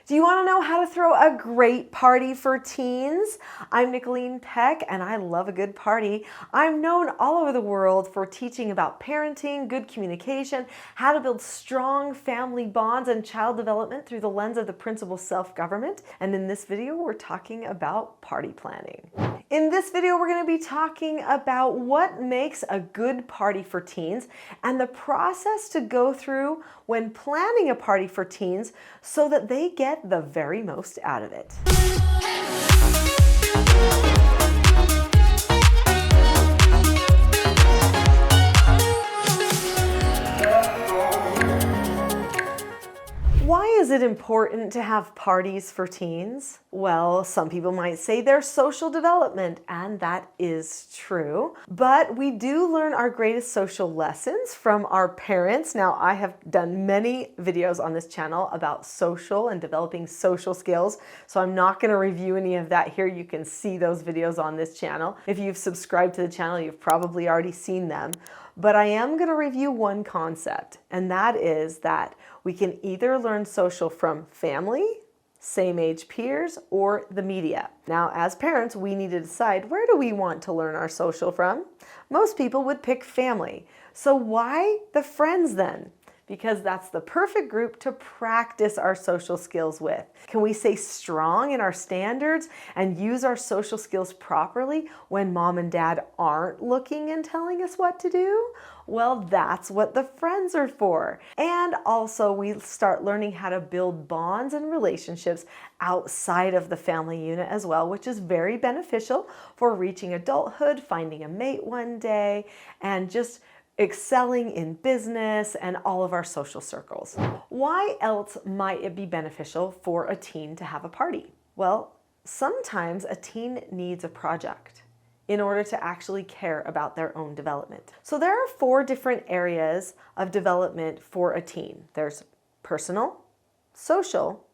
Do you want to know how to throw a great party for teens? I'm Nicholeen Peck and I love a good party. I'm known all over the world for teaching about parenting, good communication, how to build strong family bonds and child development through the lens of the principle self-government. And in this video, we're talking about party planning. In this video, we're going to be talking about what makes a good party for teens and the process to go through when planning a party for teens so that they get the very most out of it. Why is it important to have parties for teens? Well, some people might say they're social development, and that is true. But we do learn our greatest social lessons from our parents. Now, I have done many videos on this channel about social and developing social skills, so I'm not going to review any of that here. You can see those videos on this channel. If you've subscribed to the channel, you've probably already seen them. But I am going to review one concept, and that is that we can either learn social from family, same age peers, or the media. Now, as parents, we need to decide, where do we want to learn our social from? Most people would pick family. So why the friends then? Because that's the perfect group to practice our social skills with. Can we stay strong in our standards and use our social skills properly when mom and dad aren't looking and telling us what to do? Well, that's what the friends are for. And also we start learning how to build bonds and relationships outside of the family unit as well, which is very beneficial for reaching adulthood, finding a mate one day, and just excelling in business and all of our social circles. Why else might it be beneficial for a teen to have a party? Well, sometimes a teen needs a project in order to actually care about their own development. So there are 4 different areas of development for a teen. There's personal, social,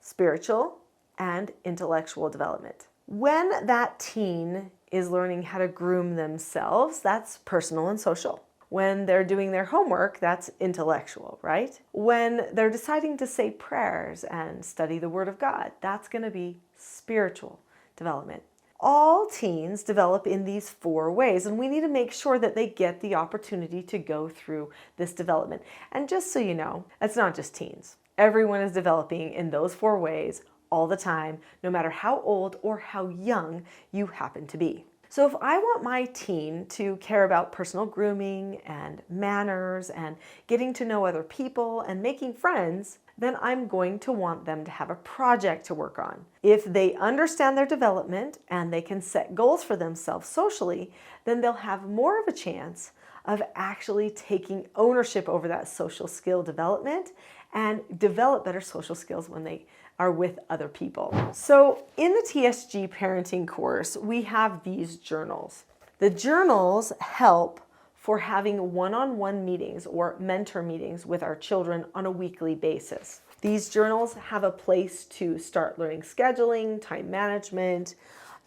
spiritual, and intellectual development. When that teen is learning how to groom themselves, that's personal and social. When they're doing their homework, that's intellectual, right? When they're deciding to say prayers and study the Word of God, that's going to be spiritual development. All teens develop in these 4 ways, and we need to make sure that they get the opportunity to go through this development. And just so you know, it's not just teens. Everyone is developing in those 4 ways all the time, no matter how old or how young you happen to be. So if I want my teen to care about personal grooming and manners and getting to know other people and making friends, then I'm going to want them to have a project to work on. If they understand their development and they can set goals for themselves socially, then they'll have more of a chance of actually taking ownership over that social skill development and develop better social skills when they are with other people. So in the TSG parenting course, we have these journals. The journals help for having one-on-one meetings or mentor meetings with our children on a weekly basis. These journals have a place to start learning scheduling, time management,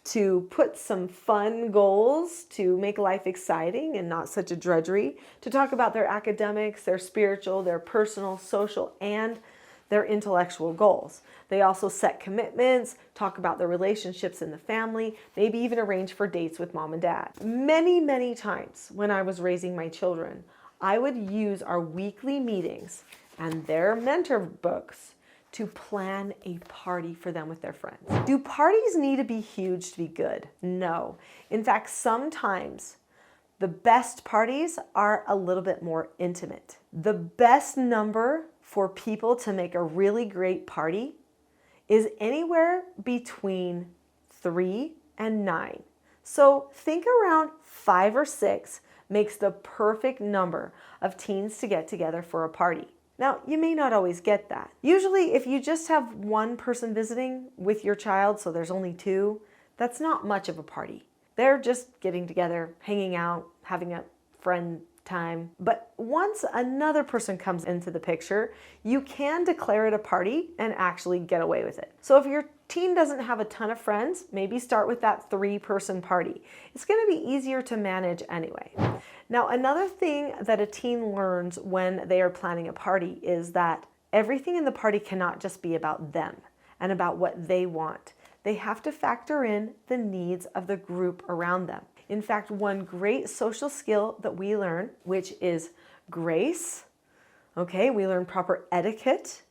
to put some fun goals to make life exciting and not such a drudgery, to talk about their academics, their spiritual, their personal, social, and their intellectual goals. They also set commitments, talk about their relationships in the family, maybe even arrange for dates with mom and dad. Many, many times when I was raising my children, I would use our weekly meetings and their mentor books to plan a party for them with their friends. Do parties need to be huge to be good? No. In fact, sometimes the best parties are a little bit more intimate. The best number for people to make a really great party is anywhere between 3 and 9. So think around 5 or 6 makes the perfect number of teens to get together for a party. Now, you may not always get that. Usually, if you just have one person visiting with your child, so there's only 2, that's not much of a party. They're just getting together, hanging out, having a friend time. But once another person comes into the picture, you can declare it a party and actually get away with it. So if your teen doesn't have a ton of friends, maybe start with that 3-person party. It's going to be easier to manage anyway. Now, another thing that a teen learns when they are planning a party is that everything in the party cannot just be about them and about what they want. They have to factor in the needs of the group around them. In fact, one great social skill that we learn, which is grace, okay, we learn proper etiquette,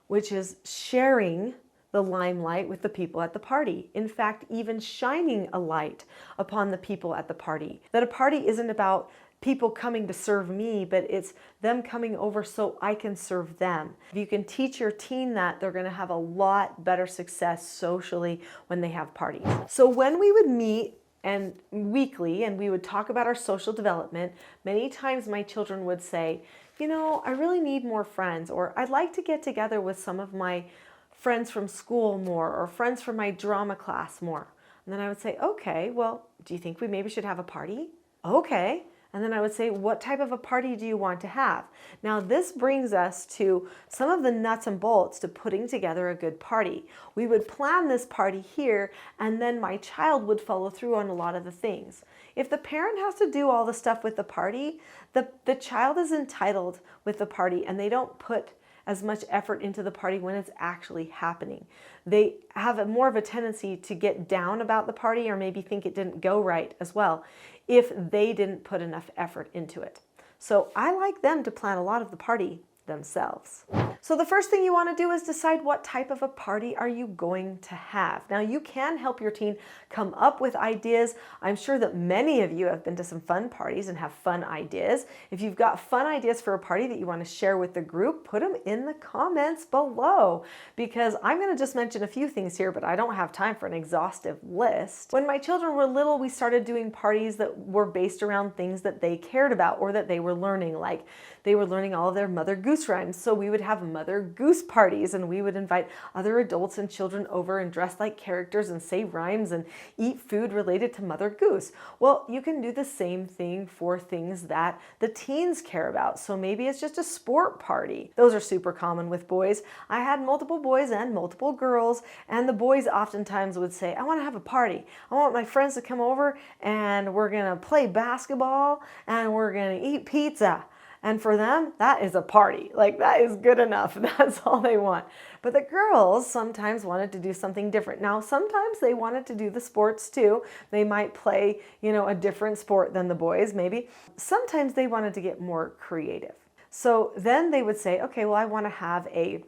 which is sharing the limelight with the people at the party. In fact, even shining a light upon the people at the party. That a party isn't about people coming to serve me, but it's them coming over so I can serve them. If you can teach your teen that, they're going to have a lot better success socially when they have parties. So when we would meet and weekly and we would talk about our social development, many times my children would say, you know, I really need more friends, or I'd like to get together with some of my friends from school more, or friends from my drama class more. And then I would say, okay, well, do you think we maybe should have a party? Okay. And then I would say, what type of a party do you want to have? Now, this brings us to some of the nuts and bolts to putting together a good party. We would plan this party here, and then my child would follow through on a lot of the things. If the parent has to do all the stuff with the party, the child is entitled with the party, and they don't put as much effort into the party when it's actually happening. They have more of a tendency to get down about the party, or maybe think it didn't go right as well, if they didn't put enough effort into it. So I like them to plan a lot of the party themselves. So the first thing you want to do is decide what type of a party are you going to have. Now you can help your teen come up with ideas. I'm sure that many of you have been to some fun parties and have fun ideas. If you've got fun ideas for a party that you want to share with the group, put them in the comments below, because I'm going to just mention a few things here, but I don't have time for an exhaustive list. When my children were little, we started doing parties that were based around things that they cared about or that they were learning, like they were learning all of their Mother Goose rhymes. So we would have Mother Goose parties, and we would invite other adults and children over and dress like characters and say rhymes and eat food related to Mother Goose. Well, you can do the same thing for things that the teens care about. So maybe it's just a sport party. Those are super common with boys. I had multiple boys and multiple girls, and the boys oftentimes would say, I want to have a party. I want my friends to come over, and we're going to play basketball, and we're going to eat pizza. And for them, that is a party. Like, that is good enough. That's all they want. But the girls sometimes wanted to do something different. Now, sometimes they wanted to do the sports too. They might play, a different sport than the boys, maybe. Sometimes they wanted to get more creative. So then they would say, okay, well, I want to have a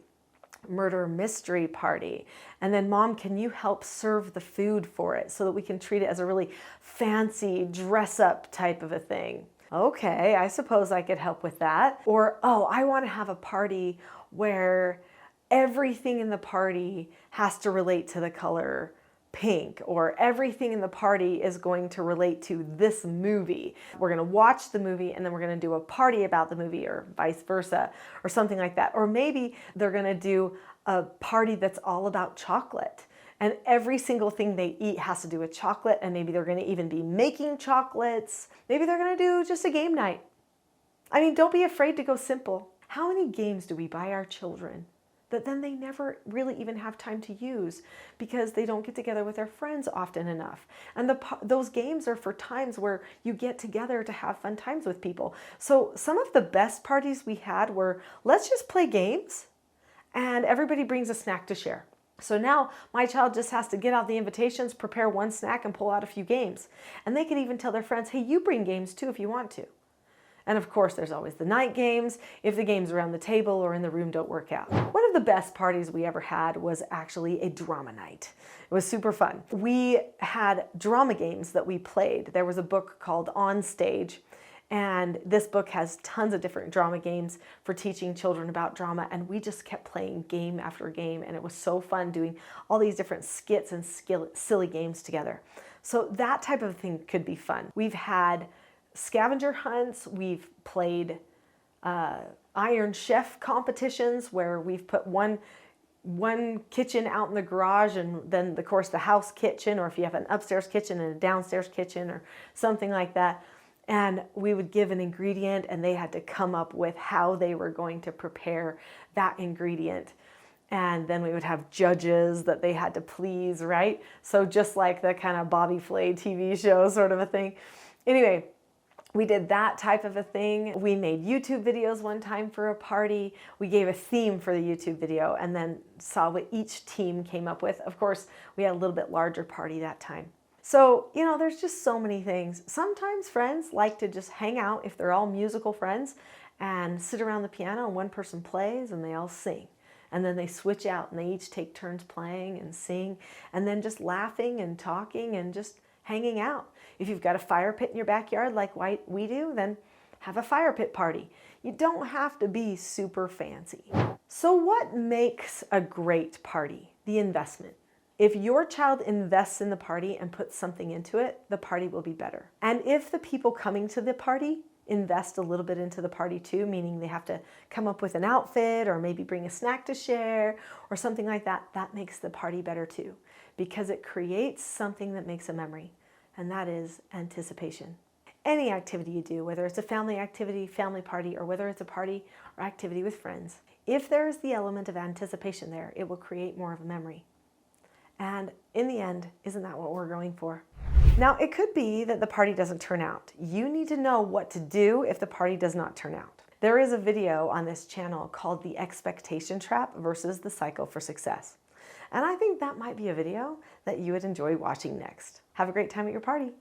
murder mystery party. And then, Mom, can you help serve the food for it so that we can treat it as a really fancy dress up type of a thing? Okay, I suppose I could help with that. Or, oh, I want to have a party where everything in the party has to relate to the color pink, or everything in the party is going to relate to this movie. We're going to watch the movie and then we're going to do a party about the movie, or vice versa, or something like that. Or maybe they're going to do a party that's all about chocolate. And every single thing they eat has to do with chocolate, and maybe they're going to even be making chocolates. Maybe they're going to do just a game night. I mean, don't be afraid to go simple. How many games do we buy our children that then they never really even have time to use because they don't get together with their friends often enough? And those games are for times where you get together to have fun times with people. So some of the best parties we had were, let's just play games and everybody brings a snack to share. So now my child just has to get out the invitations, prepare one snack, and pull out a few games. And they can even tell their friends, hey, you bring games too if you want to. And of course, there's always the night games if the games around the table or in the room don't work out. One of the best parties we ever had was actually a drama night. It was super fun. We had drama games that we played. There was a book called On Stage, and this book has tons of different drama games for teaching children about drama, and we just kept playing game after game, and it was so fun doing all these different skits and silly games together. So that type of thing could be fun. We've had scavenger hunts, we've played Iron Chef competitions where we've put one kitchen out in the garage, and then of course the house kitchen, or if you have an upstairs kitchen and a downstairs kitchen or something like that. And we would give an ingredient and they had to come up with how they were going to prepare that ingredient. And then we would have judges that they had to please, right? So just like the kind of Bobby Flay TV show sort of a thing. Anyway, We did that type of a thing. We made YouTube videos one time for a party. We gave a theme for the YouTube video and then saw what each team came up with. Of course, we had a little bit larger party that time. So, there's just so many things. Sometimes friends like to just hang out if they're all musical friends and sit around the piano and one person plays and they all sing. And then they switch out and they each take turns playing and sing and then just laughing and talking and just hanging out. If you've got a fire pit in your backyard like we do, then have a fire pit party. You don't have to be super fancy. So what makes a great party? The investment. If your child invests in the party and puts something into it, the party will be better. And if the people coming to the party invest a little bit into the party too, meaning they have to come up with an outfit or maybe bring a snack to share or something like that, that makes the party better too, because it creates something that makes a memory, and that is anticipation. Any activity you do, whether it's a family activity, family party, or whether it's a party or activity with friends, if there's the element of anticipation there, it will create more of a memory. And in the end, isn't that what we're going for? Now, it could be that the party doesn't turn out. You need to know what to do if the party does not turn out. There is a video on this channel called The Expectation Trap versus the Cycle for Success. And I think that might be a video that you would enjoy watching next. Have a great time at your party.